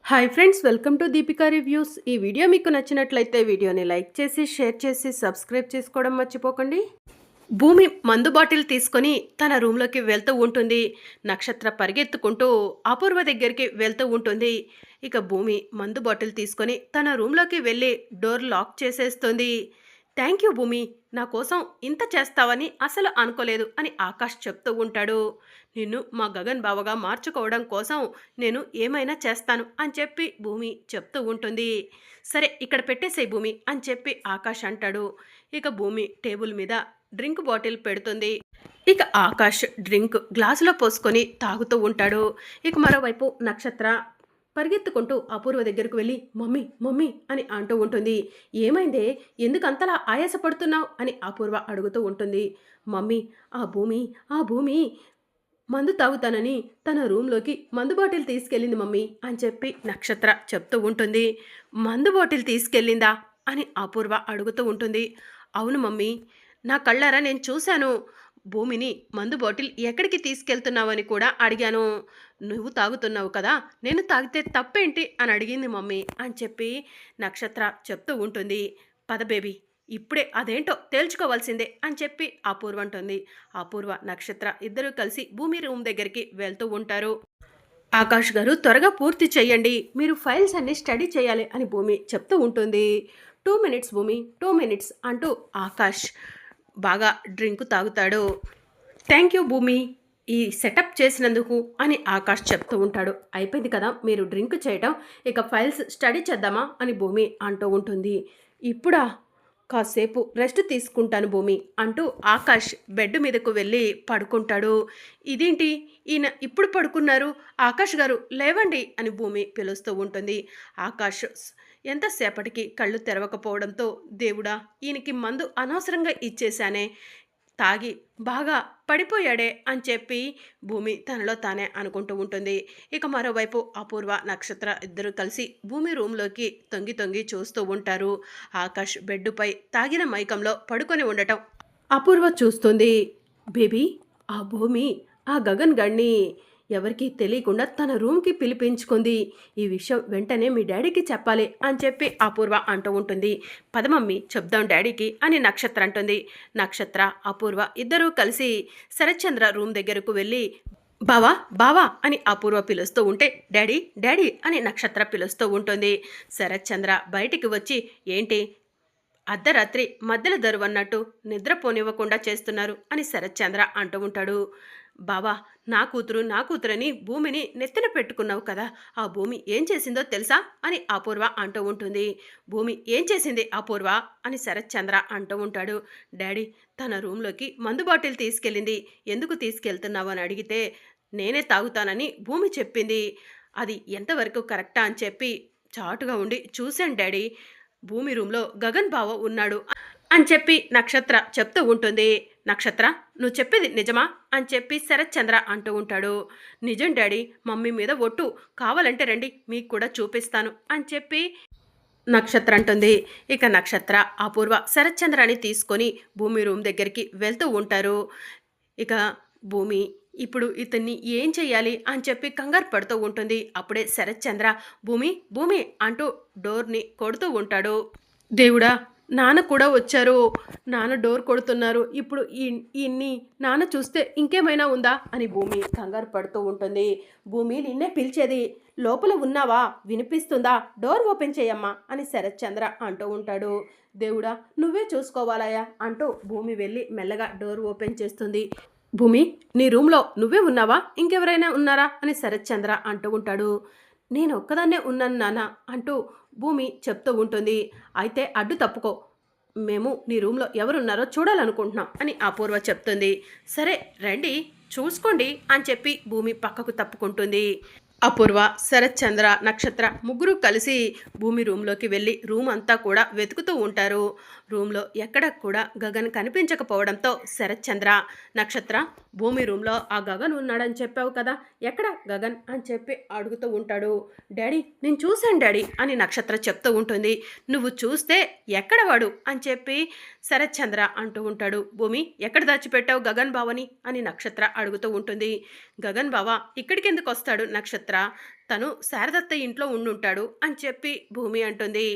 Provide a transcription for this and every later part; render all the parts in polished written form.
Hi friends, welcome to Deepika reviews. ఈ video మీకు నచ్చినట్లయితే వీడియోని లైక్ చేసి షేర్ చేసి సబ్స్క్రైబ్ చేసుకోవడం మర్చిపోకండి. భూమి మందు బాటిల్ తీసుకొని తన రూమ్లోకి వెళ్తూ ఉంటుంది. నక్షత్ర పరిగెత్తుకుంటూ అపూర్వ దగ్గరికి వెళ్తూ ఉంటుంది. ఇక భూమి మందు బాటిల్ తీసుకొని తన రూమ్లోకి వెళ్ళి డోర్ లాక్ చేసేస్తుంది. థ్యాంక్ యూ భూమి, నా కోసం ఇంత చేస్తావని అసలు అనుకోలేదు అని ఆకాష్ చెప్తూ ఉంటాడు. నిన్ను మా గగన్ బావగా మార్చుకోవడం కోసం నేను ఏమైనా చేస్తాను అని చెప్పి భూమి చెప్తూ ఉంటుంది. సరే ఇక్కడ పెట్టేసేయ్ భూమి అని చెప్పి ఆకాష్ అంటాడు. ఇక భూమి టేబుల్ మీద డ్రింక్ బాటిల్ పెడుతుంది. ఇక ఆకాష్ డ్రింక్ గ్లాసులో పోసుకొని తాగుతూ ఉంటాడు. ఇక మరోవైపు నక్షత్ర పరిగెత్తుకుంటూ అపూర్వ దగ్గరకు వెళ్ళి మమ్మీ మమ్మీ అని అంటూ ఉంటుంది. ఏమైందే, ఎందుకు అంతలా ఆయాసపడుతున్నావు అని అపూర్వ అడుగుతూ ఉంటుంది. మమ్మీ, ఆ భూమి మందు తాగుతానని తన రూమ్లోకి మందు బాటిల్ తీసుకెళ్ళింది మమ్మీ అని చెప్పి నక్షత్ర చెప్తూ ఉంటుంది. మందు బాటిల్ తీసుకెళ్ళిందా అని అపూర్వ అడుగుతూ ఉంటుంది. అవును మమ్మీ, నా కళ్ళారా నేను చూశాను. భూమిని మందు బాటిల్ ఎక్కడికి తీసుకెళ్తున్నావని కూడా అడిగాను. నువ్వు తాగుతున్నావు కదా, నేను తాగితే తప్పేంటి అని అడిగింది మమ్మీ అని చెప్పి నక్షత్ర చెప్తూ ఉంటుంది. పద బేబీ, ఇప్పుడే అదేంటో తేల్చుకోవాల్సిందే అని చెప్పి అపూర్వ అంటుంది. అపూర్వ నక్షత్ర ఇద్దరూ కలిసి భూమి రూమ్ దగ్గరికి వెళ్తూ ఉంటారు. ఆకాష్ గారు, త్వరగా పూర్తి చేయండి, మీరు ఫైల్స్ అన్ని స్టడీ చేయాలి అని భూమి చెప్తూ ఉంటుంది. 2 మినిట్స్ భూమి, 2 మినిట్స్ అంటూ ఆకాష్ బాగా డ్రింక్ తాగుతాడు. థ్యాంక్ యూ భూమి, ఈ సెటప్ చేసినందుకు అని ఆకాష్ చెప్తూ ఉంటాడు. అయిపోయింది కదా మీరు డ్రింక్ చేయటం, ఇక ఫైల్స్ స్టడీ చేద్దామా అని భూమి అంటూ ఉంటుంది. ఇప్పుడా, కాసేపు రెస్ట్ తీసుకుంటాను భూమి అంటూ ఆకాష్ బెడ్ మీదకు వెళ్ళి పడుకుంటాడు. ఇదేంటి, ఈయన ఇప్పుడు పడుకున్నారు, ఆకాష్ గారు లేవండి అని భూమి పిలుస్తూ ఉంటుంది. ఆకాష్ ఎంతసేపటికి కళ్ళు తెరవకపోవడంతో దేవుడా, ఈయనకి మందు అనవసరంగా ఇచ్చేశానే, తాగి బాగా పడిపోయాడే అని చెప్పి భూమి తనలో తానే అనుకుంటూ ఉంటుంది. ఇక మరోవైపు అపూర్వ నక్షత్ర ఇద్దరు కలిసి భూమి రూమ్లోకి తొంగి తొంగి చూస్తూ ఉంటారు. ఆకాష్ బెడ్డుపై తాగిన మైకంలో పడుకొని ఉండటం అపూర్వ చూస్తుంది. బేబీ, ఆ భూమి ఆ గగన్ గణ్ణి ఎవరికీ తెలియకుండా తన రూమ్కి పిలిపించుకుంది. ఈ విషయం వెంటనే మీ డాడీకి చెప్పాలి అని చెప్పి అపూర్వ అంటూ ఉంటుంది. పద మమ్మీ, చెప్దాం డాడీకి అని నక్షత్ర అంటుంది. నక్షత్ర అపూర్వ ఇద్దరూ కలిసి శరత్చంద్ర రూమ్ దగ్గరకు వెళ్ళి బావా బావా అని అపూర్వ పిలుస్తూ ఉంటే డాడీ డాడీ అని నక్షత్ర పిలుస్తూ ఉంటుంది. శరత్చంద్ర బయటికి వచ్చి ఏంటి అర్ధరాత్రి మధ్యలో దరువన్నట్టు నిద్రపోనివ్వకుండా చేస్తున్నారు అని శరత్చంద్ర అంటూ ఉంటాడు. బావా, నా కూతురని భూమిని నెత్తిన పెట్టుకున్నావు కదా, ఆ భూమి ఏం చేసిందో తెలుసా అని అపూర్వ అంటూ ఉంటుంది. భూమి ఏం చేసింది అపూర్వ అని శరత్చంద్ర అంటూ ఉంటాడు. డాడీ, తన రూమ్లోకి మందు బాటిల్ తీసుకెళ్ళింది, ఎందుకు తీసుకెళ్తున్నావు అని అడిగితే నేనే తాగుతానని భూమి చెప్పింది. అది ఎంతవరకు కరెక్టా అని చెప్పి చాటుగా ఉండి చూశాను డాడీ, భూమి రూమ్లో గగన్ బావ ఉన్నాడు అని చెప్పి నక్షత్ర చెప్తూ ఉంటుంది. నక్షత్ర, నువ్వు చెప్పేది నిజమా అని చెప్పి శరత్చంద్ర అంటూ ఉంటాడు. నిజం డాడీ, మమ్మీ మీద ఒట్టు, కావాలంటే రండి మీకు కూడా చూపిస్తాను అని చెప్పి నక్షత్ర అంటుంది. ఇక నక్షత్ర అపూర్వ శరత్చంద్రాన్ని తీసుకొని భూమి రూమ్ దగ్గరికి వెళ్తూ ఉంటారు. ఇక భూమి ఇప్పుడు ఇతన్ని ఏం చెయ్యాలి అని చెప్పి కంగారు పడుతూ ఉంటుంది. అప్పుడే శరత్చంద్ర భూమి భూమి అంటూ డోర్ని కొడుతూ ఉంటాడు. దేవుడా, నాన్న కూడా వచ్చారు, నాన్న డోర్ కొడుతున్నారు, ఇప్పుడు ఈయన్ని నాన్న చూస్తే ఇంకేమైనా ఉందా అని భూమి కంగారు పడుతూ ఉంటుంది. భూమి, నిన్నే పిలిచేది, లోపల ఉన్నావా, వినిపిస్తుందా, డోర్ ఓపెన్ చేయమ్మా అని శరత్చంద్ర అంటూ ఉంటాడు. దేవుడా, నువ్వే చూసుకోవాలయా అంటూ భూమి వెళ్ళి మెల్లగా డోర్ ఓపెన్ చేస్తుంది. భూమి, నీ రూమ్లో నువ్వే ఉన్నావా, ఇంకెవరైనా ఉన్నారా అని శరత్చంద్ర అంటూ ఉంటాడు. నేను ఒక్కదాన్నే ఉన్నాను నాన్న అంటూ భూమి చెప్తూ ఉంటుంది. అయితే అడ్డు తప్పుకో, మేము నీ రూమ్లో ఎవరున్నారో చూడాలనుకుంటున్నాం అని అపూర్వ చెప్తుంది. సరే రండి చూసుకోండి అని చెప్పి భూమి పక్కకు తప్పుకుంటుంది. అపూర్వ, శరత్చంద్ర, నక్షత్ర ముగ్గురు కలిసి భూమి రూమ్లోకి వెళ్ళి రూమ్ అంతా కూడా వెతుకుతూ ఉంటారు. రూమ్లో ఎక్కడ కూడా గగన్ కనిపించకపోవడంతో శరత్చంద్ర, నక్షత్ర, భూమి రూమ్లో ఆ గగన్ ఉన్నాడని చెప్పావు కదా, ఎక్కడ గగన్ అని చెప్పి అడుగుతూ ఉంటాడు. డాడీ నేను చూశాను డాడీ అని నక్షత్ర చెప్తూ ఉంటుంది. నువ్వు చూస్తే ఎక్కడ వాడు అని చెప్పి శరత్చంద్ర అంటూ ఉంటాడు. భూమి ఎక్కడ దాచిపెట్టావు గగన్ బావని అని నక్షత్ర అడుగుతూ ఉంటుంది. గగన్ బావ ఇక్కడికి ఎందుకు వస్తాడు నక్షత్ర, తను శారదత్త ఇంట్లో ఉండుంటాడు అని చెప్పి భూమి అంటుంది.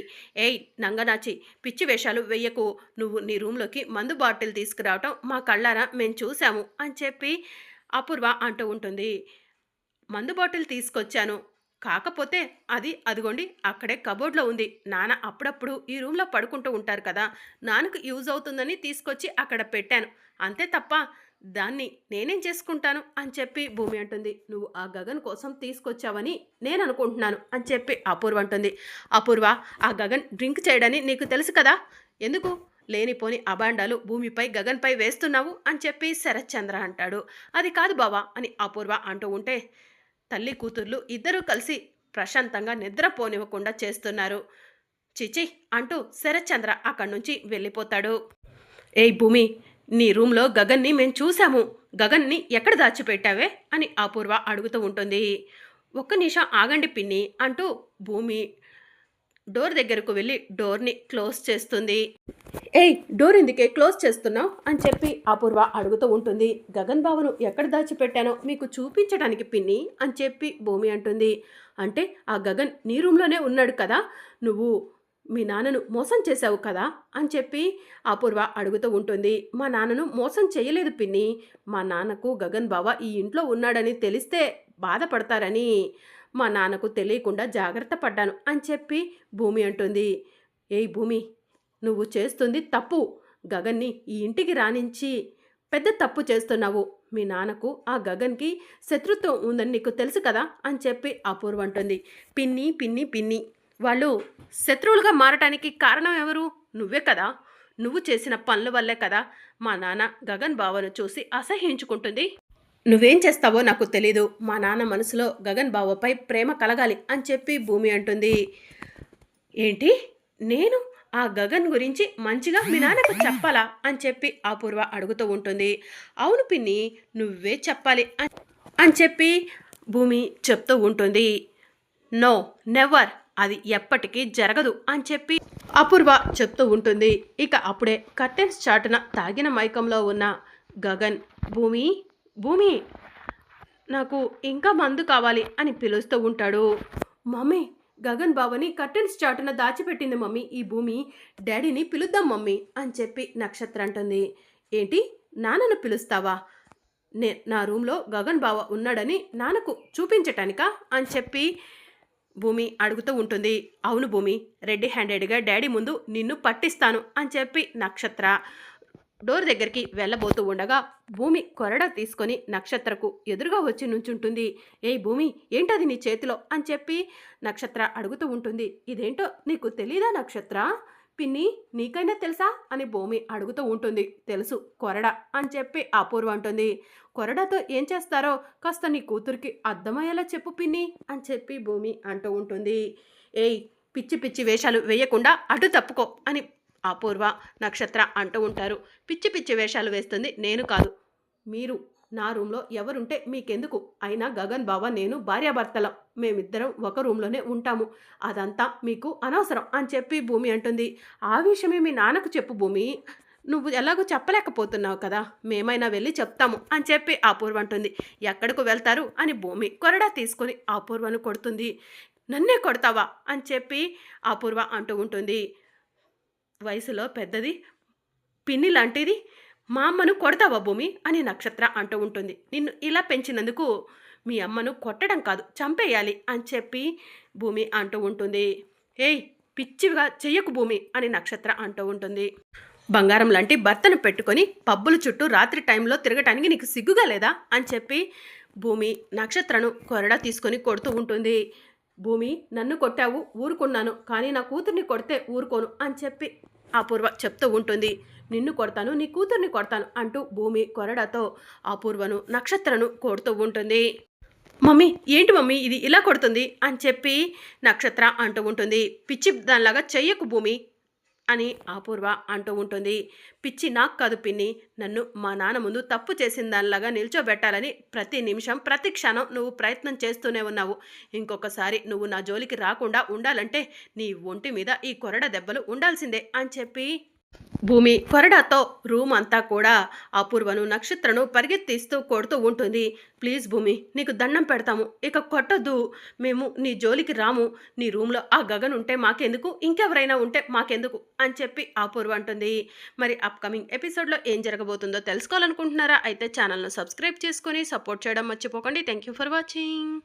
ఏయ్ నంగనాచి, పిచ్చి వేషాలు వెయ్యకు, నువ్వు నీ రూమ్లోకి మందు బాటిల్ తీసుకురావటం మా కళ్ళారా మేము చూసాము అని చెప్పి అపూర్వ అంటూ ఉంటుంది. మందు బాటిల్ తీసుకొచ్చాను, కాకపోతే అది అదిగోండి అక్కడే కబోర్డ్లో ఉంది. నాన్న అప్పుడప్పుడు ఈ రూమ్లో పడుకుంటూ ఉంటారు కదా, నాన్నకు యూజ్ అవుతుందని తీసుకొచ్చి అక్కడ పెట్టాను, అంతే తప్ప దాన్ని నేనేం చేసుకుంటాను అని చెప్పి భూమి అంటుంది. నువ్వు ఆ గగన్ కోసం తీసుకొచ్చావని నేను అనుకుంటున్నాను అని చెప్పి అపూర్వ అంటుంది. అపూర్వ, ఆ గగన్ డ్రింక్ చేయడని నీకు తెలుసు కదా, ఎందుకు లేనిపోని అబాండాలు భూమిపై గగన్పై వేస్తున్నావు అని చెప్పి శరత్చంద్ర అంటాడు. అది కాదు బావా అని అపూర్వ అంటూ ఉంటే, తల్లి కూతుర్లు ఇద్దరూ కలిసి ప్రశాంతంగా నిద్రపోనివ్వకుండా చేస్తున్నారు చిచి అంటూ శరత్చంద్ర అక్కడి నుంచి వెళ్ళిపోతాడు. ఏయ్ భూమి, నీ రూమ్లో గగన్ని మేము చూసాము, గగన్ని ఎక్కడ దాచిపెట్టావే అని అపూర్వ అడుగుతూ ఉంటుంది. ఒక్క నిమిషం ఆగండి పిన్ని అంటూ భూమి డోర్ దగ్గరకు వెళ్ళి డోర్ని క్లోజ్ చేస్తుంది. ఏయ్ డోర్ ఎందుకే క్లోజ్ చేస్తున్నావు అని చెప్పి అపూర్వ అడుగుతూ ఉంటుంది. గగన్ బావను ఎక్కడ దాచిపెట్టానో మీకు చూపించడానికి పిన్ని అని చెప్పి భూమి అంటుంది. అంటే ఆ గగన్ నీ రూమ్లోనే ఉన్నాడు కదా, నువ్వు మీ నాన్నను మోసం చేశావు కదా అని చెప్పి అపూర్వ అడుగుతూ ఉంటుంది. మా నాన్నను మోసం చేయలేదు పిన్ని, మా నాన్నకు గగన్ బావ ఈ ఇంట్లో ఉన్నాడని తెలిస్తే బాధపడతారని మా నాన్నకు తెలియకుండా జాగ్రత్త పడ్డాను అని చెప్పి భూమి అంటుంది. ఏయ్ భూమి, నువ్వు చేస్తుంది తప్పు, గగన్ని ఈ ఇంటికి రానించి పెద్ద తప్పు చేస్తున్నావు, మీ నాన్నకు ఆ గగన్కి శత్రుత్వం ఉందని నీకు తెలుసు కదా అని చెప్పి అపూర్వ అంటుంది. పిన్ని పిన్ని పిన్ని, వాళ్ళు శత్రువులుగా మారటానికి కారణం ఎవరు, నువ్వే కదా, నువ్వు చేసిన పనుల వల్లే కదా మా నాన్న గగన్ బావను చూసి అసహ్యించుకుంటుంది. నువ్వేం చేస్తావో నాకు తెలీదు, మా నాన్న మనసులో గగన్ బావపై ప్రేమ కలగాలి అని చెప్పి భూమి అంటుంది. ఏంటి, నేను ఆ గగన్ గురించి మంచిగా మీ నాన్నకు చెప్పాలా అని చెప్పి అపూర్వ అడుగుతూ ఉంటుంది. అవును పిన్ని, నువ్వే చెప్పాలి అని చెప్పి భూమి చెప్తూ ఉంటుంది. నో నెవర్, అది ఎప్పటికీ జరగదు అని చెప్పి అపూర్వ చెప్తూ ఉంటుంది. ఇక అప్పుడే కర్టెన్స్ చాటున తాగిన మైకంలో ఉన్న గగన్ భూమి భూమి నాకు ఇంకా మందు కావాలి అని పిలుస్తూ ఉంటాడు. మమ్మీ, గగన్ బావని కర్టెన్స్ చాటున దాచిపెట్టింది మమ్మీ ఈ భూమి, డాడీని పిలుద్దాం మమ్మీ అని చెప్పి నక్షత్ర అంటుంది. ఏంటి, నాన్నను పిలుస్తావా, నా రూమ్లో గగన్ బావ ఉన్నాడని నాన్నకు చూపించటానికా అని చెప్పి భూమి అడుగుతూ ఉంటుంది. అవును భూమి, రెడీ హ్యాండెడ్గా డాడీ ముందు నిన్ను పట్టిస్తాను అని చెప్పి నక్షత్ర డోర్ దగ్గరికి వెళ్ళబోతూ ఉండగా భూమి కొరడా తీసుకొని నక్షత్రకు ఎదురుగా వచ్చి నుంచుంటుంది. ఏయ్ భూమి, ఏంటది నీ చేతిలో అని చెప్పి నక్షత్ర అడుగుతూ ఉంటుంది. ఇదేంటో నీకు తెలీదా నక్షత్ర, పిన్ని నీకైనా తెలుసా అని భూమి అడుగుతూ ఉంటుంది. తెలుసు, కొరడా అని చెప్పి అపూర్వ అంటుంది. కొరడాతో ఏం చేస్తారో కాస్త నీ కూతురికి అర్థమయ్యేలా చెప్పు పిన్ని అని చెప్పి భూమి అంటూ ఉంటుంది. ఏయ్ పిచ్చి పిచ్చి వేషాలు వేయకుండా అటు తప్పుకో అని అపూర్వ నక్షత్ర అంటూ ఉంటారు. పిచ్చి పిచ్చి వేషాలు వేస్తుంది నేను కాదు, మీరు. నా రూమ్లో ఎవరుంటే మీకెందుకు, అయినా గగన్ బావ నేను భార్యాభర్తలం, మేమిద్దరం ఒక రూమ్లోనే ఉంటాము, అదంతా మీకు అనవసరం అని చెప్పి భూమి అంటుంది. ఆ విషయమే మీ నాన్నకు చెప్పు భూమి, నువ్వు ఎలాగో చెప్పలేకపోతున్నావు కదా, మేమైనా వెళ్ళి చెప్తాము అని చెప్పి అపూర్వ అంటుంది. ఎక్కడికి వెళ్తారు అని భూమి కొరడా తీసుకొని అపూర్వను కొడుతుంది. నన్నే కొడతావా అని చెప్పి అపూర్వ అంటూ ఉంటుంది. వయసులో పెద్దది, పిన్ని లాంటిది, మా అమ్మను కొడతావా భూమి అని నక్షత్ర అంటూ ఉంటుంది. నిన్ను ఇలా పెంచినందుకు మీ అమ్మను కొట్టడం కాదు చంపేయాలి అని చెప్పి భూమి అంటూ ఉంటుంది. ఏయ్ పిచ్చిగా చెయ్యకు భూమి అని నక్షత్ర అంటూ ఉంటుంది. బంగారం లాంటి భర్తను పెట్టుకొని పబ్బుల చుట్టూ రాత్రి టైంలో తిరగటానికి నీకు సిగ్గుగా లేదా అని చెప్పి భూమి నక్షత్రను కొరడా తీసుకొని కొడుతూ ఉంటుంది. భూమి, నన్ను కొట్టావు ఊరుకున్నాను, కానీ నా కూతుర్ని కొడితే ఊరుకోను అని చెప్పి అపూర్వ చెప్తూ ఉంటుంది. నిన్ను కొడతాను, నీ కూతుర్ని కొడతాను అంటూ భూమి కొరడాతో అపూర్వను నక్షత్రను కొడుతూ ఉంటుంది. మమ్మీ ఏంటి మమ్మీ ఇది ఇలా కొడుతుంది అని చెప్పి నక్షత్ర అంటూ ఉంటుంది. పిచ్చి దానిలాగా చెయ్యకు భూమి అని అపూర్వ అంటూ ఉంటుంది. పిచ్చి నాకు కాదు పిన్ని, నన్ను మా నాన్న ముందు తప్పు చేసిన దానిలాగా నిల్చోబెట్టాలని ప్రతి నిమిషం ప్రతి క్షణం నువ్వు ప్రయత్నం చేస్తూనే ఉన్నావు. ఇంకొకసారి నువ్వు నా జోలికి రాకుండా ఉండాలంటే నీ ఒంటి మీద ఈ కొరడ దెబ్బలు ఉండాల్సిందే అని చెప్పి భూమి కొరడాతో రూమ్ అంతా కూడా అపూర్వను నక్షత్రను పరిగెత్తిస్తూ కొడుతూ ఉంటుంది. ప్లీజ్ భూమి, నీకు దండం పెడతాము, ఇక కొట్టొద్దు, మేము నీ జోలికి రాము, నీ రూమ్లో ఆ గగన్ ఉంటే మాకెందుకు, ఇంకెవరైనా ఉంటే మాకెందుకు అని చెప్పి అపూర్వ అంటుంది. మరి అప్కమింగ్ ఎపిసోడ్లో ఏం జరగబోతుందో తెలుసుకోవాలనుకుంటున్నారా? అయితే ఛానల్ను సబ్స్క్రైబ్ చేసుకొని సపోర్ట్ చేయడం మర్చిపోకండి. Thank you for watching.